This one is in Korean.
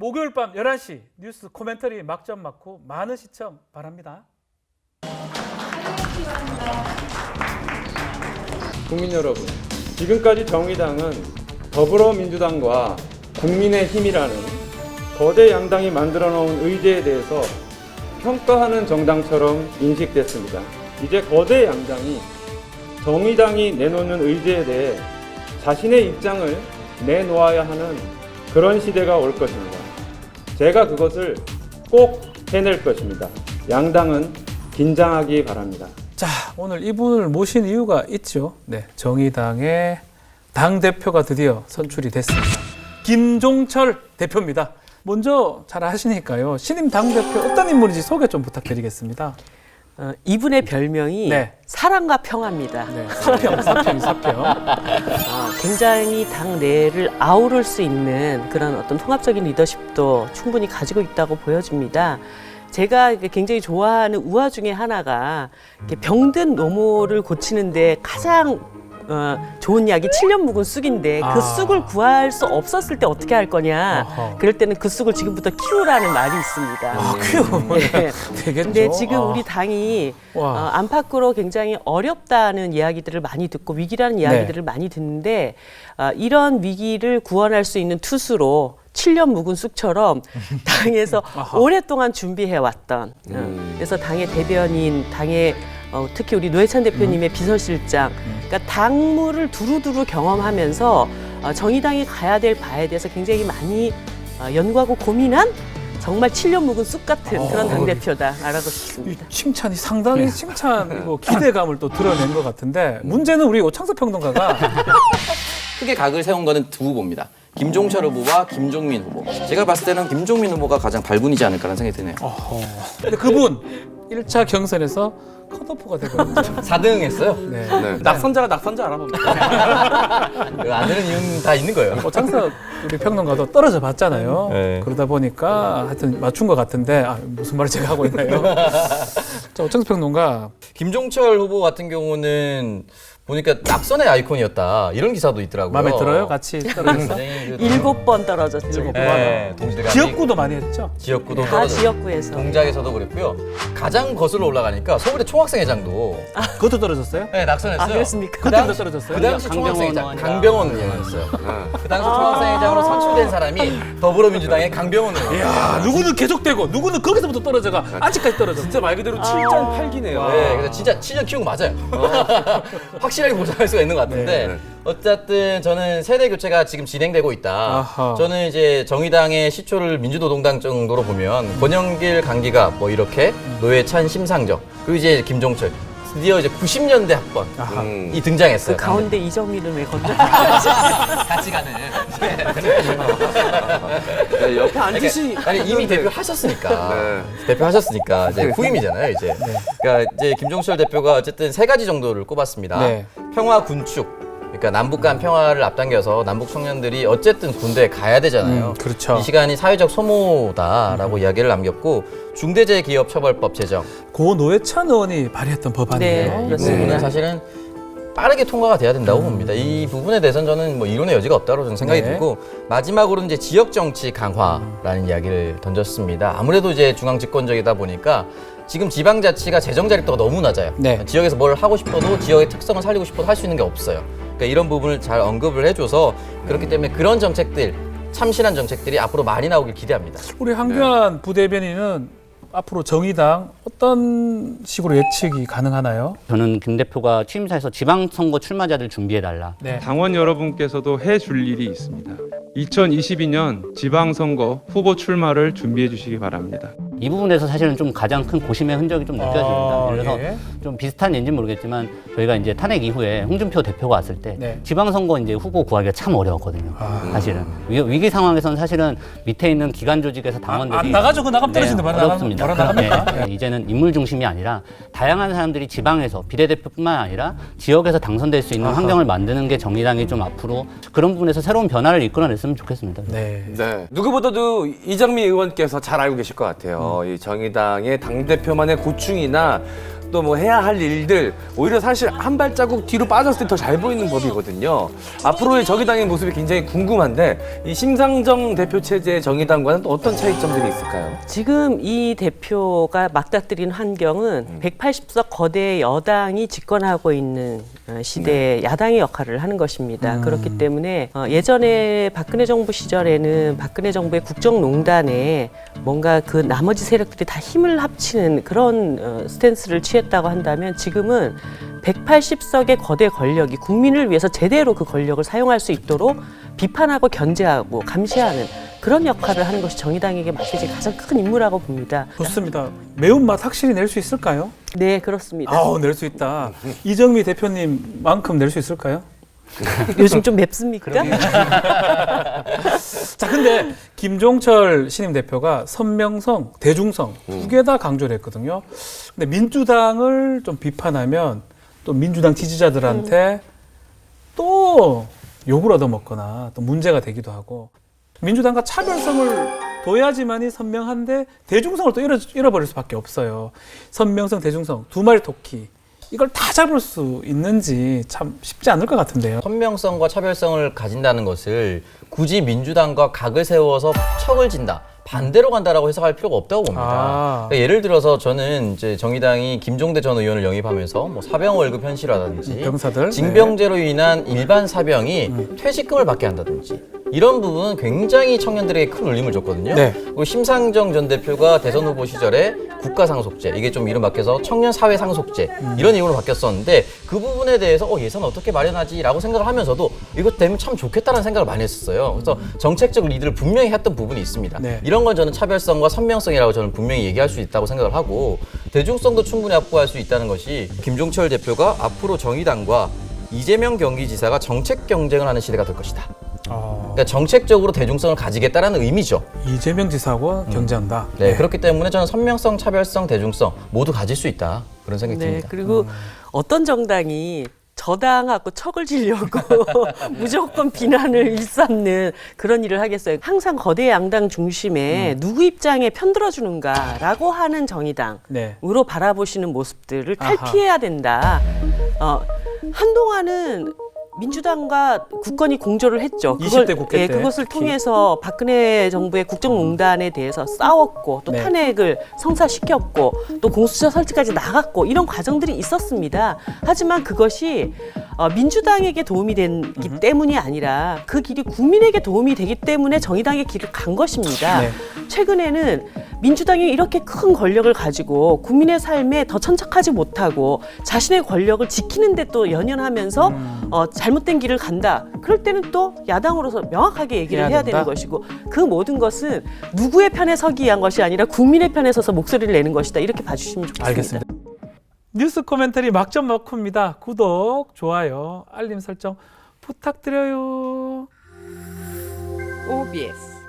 목요일 밤 11시 뉴스 코멘터리 막점 맞고 많은 시청 바랍니다. 국민 여러분, 지금까지 정의당은 더불어민주당과 국민의힘이라는 거대 양당이 만들어 놓은 의제에 대해서 평가하는 정당처럼 인식됐습니다. 이제 거대 양당이 정의당이 내놓는 의제에 대해 자신의 입장을 내놓아야 하는 그런 시대가 올 것입니다. 제가 그것을 꼭 해낼 것입니다. 양당은 긴장하기 바랍니다. 자, 오늘 이분을 모신 이유가 있죠. 네, 정의당의 당대표가 드디어 선출이 됐습니다. 김종철 대표입니다. 먼저 잘 아시니까요. 신임 당대표 어떤 인물인지 소개 좀 부탁드리겠습니다. 이분의 별명이 네. 사랑과 평화입니다. 네, 사평. 굉장히 당 내를 아우를 수 있는 그런 어떤 통합적인 리더십도 충분히 가지고 있다고 보여집니다. 제가 굉장히 좋아하는 우화 중에 하나가 병든 노모를 고치는데 가장 좋은 약이 7년 묵은 쑥인데 그 쑥을 구할 수 없었을 때 어떻게 할 거냐. 어허. 그럴 때는 그 쑥을 지금부터 키우라는 말이 있습니다. 키우면 네. 되겠죠. 근데 지금 우리 당이 와. 안팎으로 굉장히 어렵다는 이야기들을 많이 듣고 위기라는 이야기들을 많이 듣는데 이런 위기를 구원할 수 있는 투수로 7년 묵은 쑥처럼 당에서 오랫동안 준비해왔던 그래서 당의 대변인, 당의 특히 우리 노회찬 대표님의 비서실장, 그러니까 당무를 두루두루 경험하면서 정의당이 가야 될 바에 대해서 굉장히 많이 연구하고 고민한 정말 7년 묵은 쑥 같은 그런 당대표다 말하고 이 싶습니다. 칭찬이 상당히 칭찬이고 기대감을 또 드러낸 것 같은데 문제는 우리 오창석 평론가가 크게 각을 세운 거는 두 후보입니다. 김종철 후보와 김종민 후보. 제가 봤을 때는 김종민 후보가 가장 발군이지 않을까라는 생각이 드네요. 근데 그분 1차 경선에서 컷오프가 되거든요. 4등 했어요. 네. 낙선자가 낙선자 알아봅니다. 안 되는 이유는 다 있는 거예요. 오창석 우리 평론가도 떨어져 봤잖아요. 네. 그러다 보니까 하여튼 맞춘 것 같은데 무슨 말을 제가 하고 있나요? 자, 오창석 평론가 김종철 후보 같은 경우는 보니까 낙선의 아이콘이었다 이런 기사도 있더라고요. 마음에 들어요? 같이 떨어져서? 굉장히 7번 떨어졌죠. 동지들이 지역구도 많이 했죠? 지역구도 다 떨어졌고 지역구에서. 동작에서도 그랬고요. 가장 거슬러 올라가니까 서울대 총학생회장도 그것도 떨어졌어요? 네, 낙선했어요. 그렇습니까? 그때부터 떨어졌어요? 그 당시 총학생회장 강병원 의원이었어요. 그 당시 총학생회장으로 선출된 사람이 더불어민주당의 강병원 의원. 이야, 누구는 계속되고 누구는 거기서부터 떨어져가 아직까지 떨어졌어. 진짜 말 그대로 7전 8기네요. 네, 그래서 진짜 7년 키운 거 맞아요. 확실하게 보장할 수가 있는 것 같은데 네. 어쨌든 저는 세대 교체가 지금 진행되고 있다. 아하. 저는 이제 정의당의 시초를 민주노동당 정도로 보면 권영길, 강기갑 뭐 이렇게 노회찬, 심상정 그리고 이제 김종철 드디어 이제 90년대 학번이 등장했어요. 그 가운데 이정민은 왜 건져? 같이 가는. 네, 옆에 앉으시. 아니 이미 대표하셨으니까 대표하셨으니까 이제 후임이잖아요 이제. 그러니까 이제 김종철 대표가 어쨌든 세 가지 정도를 꼽았습니다. 네. 평화 군축. 그러니까 남북 간 평화를 앞당겨서 남북 청년들이 어쨌든 군대에 가야 되잖아요. 그렇죠. 이 시간이 사회적 소모다라고 이야기를 남겼고 중대재해기업처벌법 제정. 고 노회찬 의원이 발의했던 법안이에요. 네, 이 그렇습니다. 부분은 사실은 빠르게 통과가 돼야 된다고 봅니다. 이 부분에 대해서는 저는 뭐 이론의 여지가 없다고 저는 생각이 네. 들고 마지막으로 이제 지역 정치 강화라는 이야기를 던졌습니다. 아무래도 이제 중앙 집권적이다 보니까 지금 지방자치가 재정 자립도가 너무 낮아요. 네. 지역에서 뭘 하고 싶어도 지역의 특성을 살리고 싶어도 할 수 있는 게 없어요. 그러니까 이런 부분을 잘 언급을 해줘서 그렇기 때문에 그런 정책들 참신한 정책들이 앞으로 많이 나오길 기대합니다. 우리 한규환 부대변인은 앞으로 정의당 어떤 식으로 예측이 가능하나요? 저는 김 대표가 취임사에서 지방선거 출마자들 준비해달라. 네. 당원 여러분께서도 해줄 일이 있습니다. 2022년 지방선거 후보 출마를 준비해 주시기 바랍니다. 이 부분에서 사실은 좀 가장 큰 고심의 흔적이 좀 느껴집니다. 그래서 예. 좀 비슷한 예인지 모르겠지만 저희가 이제 탄핵 이후에 홍준표 대표가 왔을 때 네. 지방선거 이제 후보 구하기가 참 어려웠거든요. 사실은 위기 상황에서는 사실은 밑에 있는 기관 조직에서 당원들이 안 나가지고 나가면 떨어지는데 바로 어렵습니다. 바로 나갑니까? 네, 이제는 인물 중심이 아니라 다양한 사람들이 지방에서 비례대표뿐만 아니라 지역에서 당선될 수 있는 환경을 만드는 게 정의당이 좀 앞으로 그런 부분에서 새로운 변화를 이끌어냈으면 좋겠습니다. 네. 네. 누구보다도 이정미 의원께서 잘 알고 계실 것 같아요. 이 정의당의 당대표만의 고충이나 또 뭐 해야 할 일들 오히려 사실 한 발자국 뒤로 빠졌을 때 더 잘 보이는 법이거든요. 앞으로의 정의당의 모습이 굉장히 궁금한데 이 심상정 대표 체제의 정의당과는 또 어떤 차이점들이 있을까요? 지금 이 대표가 맞닥뜨린 환경은 180석 거대 여당이 집권하고 있는 시대에 야당의 역할을 하는 것입니다. 그렇기 때문에 예전에 박근혜 정부 시절에는 박근혜 정부의 국정농단에 뭔가 그 나머지 세력들이 다 힘을 합치는 그런 스탠스를 취했다고 한다면 지금은 180석의 거대 권력이 국민을 위해서 제대로 그 권력을 사용할 수 있도록 비판하고 견제하고 감시하는 그런 역할을 하는 것이 정의당에게 맡겨진 가장 큰 임무라고 봅니다. 좋습니다. 매운맛 확실히 낼 수 있을까요? 네, 그렇습니다. 낼 수 있다. 이정미 대표님만큼 낼 수 있을까요? 요즘 좀 맵습니까? 자, 근데 김종철 신임 대표가 선명성, 대중성 두 개 다 강조를 했거든요. 근데 민주당을 좀 비판하면 또 민주당 지지자들한테 또 욕을 얻어먹거나 또 문제가 되기도 하고 민주당과 차별성을 둬야지만이 선명한데 대중성을 또 잃어버릴 수밖에 없어요. 선명성, 대중성 두 마리 토끼. 이걸 다 잡을 수 있는지 참 쉽지 않을 것 같은데요. 선명성과 차별성을 가진다는 것을 굳이 민주당과 각을 세워서 척을 진다. 반대로 간다라고 해석할 필요가 없다고 봅니다. 그러니까 예를 들어서 저는 이제 정의당이 김종대 전 의원을 영입하면서 뭐 사병 월급 현실화라든지 병사들 징병제로 인한 일반 사병이 퇴직금을 받게 한다든지 이런 부분은 굉장히 청년들에게 큰 울림을 줬거든요. 네. 그리고 심상정 전 대표가 대선 후보 시절에 국가상속제, 이게 좀 이름 바뀌어서 청년사회상속제 이런 이름으로 바뀌었었는데 그 부분에 대해서 예산 어떻게 마련하지라고 생각을 하면서도 이것 되면 참 좋겠다는 생각을 많이 했었어요. 그래서 정책적 리드를 분명히 했던 부분이 있습니다. 네. 이런 건 저는 차별성과 선명성이라고 저는 분명히 얘기할 수 있다고 생각을 하고 대중성도 충분히 확보할 수 있다는 것이 김종철 대표가 앞으로 정의당과 이재명 경기지사가 정책 경쟁을 하는 시대가 될 것이다. 그러니까 정책적으로 대중성을 가지겠다라는 의미죠. 이재명 지사와 경쟁한다. 네, 그렇기 때문에 저는 선명성, 차별성, 대중성 모두 가질 수 있다. 그런 생각이 네, 듭니다. 그리고 어떤 정당이 저당하고 척을 지려고 무조건 비난을 일삼는 그런 일을 하겠어요. 항상 거대 양당 중심에 누구 입장에 편들어주는가라고 하는 정의당으로 네. 바라보시는 모습들을 탈피해야 된다. 한동안은 민주당과 국권이 공조를 했죠. 20대 국회 때 그것을 특히. 통해서 박근혜 정부의 국정농단에 대해서 싸웠고 또 네. 탄핵을 성사시켰고 또 공수처 설치까지 나갔고 이런 과정들이 있었습니다. 하지만 그것이 민주당에게 도움이 되기 때문이 아니라 그 길이 국민에게 도움이 되기 때문에 정의당의 길을 간 것입니다. 네. 최근에는 민주당이 이렇게 큰 권력을 가지고 국민의 삶에 더 천착하지 못하고 자신의 권력을 지키는 데 또 연연하면서 잘못된 길을 간다. 그럴 때는 또 야당으로서 명확하게 얘기를 해야 되는 것이고 그 모든 것은 누구의 편에 서기 위한 것이 아니라 국민의 편에 서서 목소리를 내는 것이다. 이렇게 봐주시면 좋겠습니다. 알겠습니다. 뉴스 코멘터리 막점 막후입니다. 구독, 좋아요, 알림 설정 부탁드려요. OBS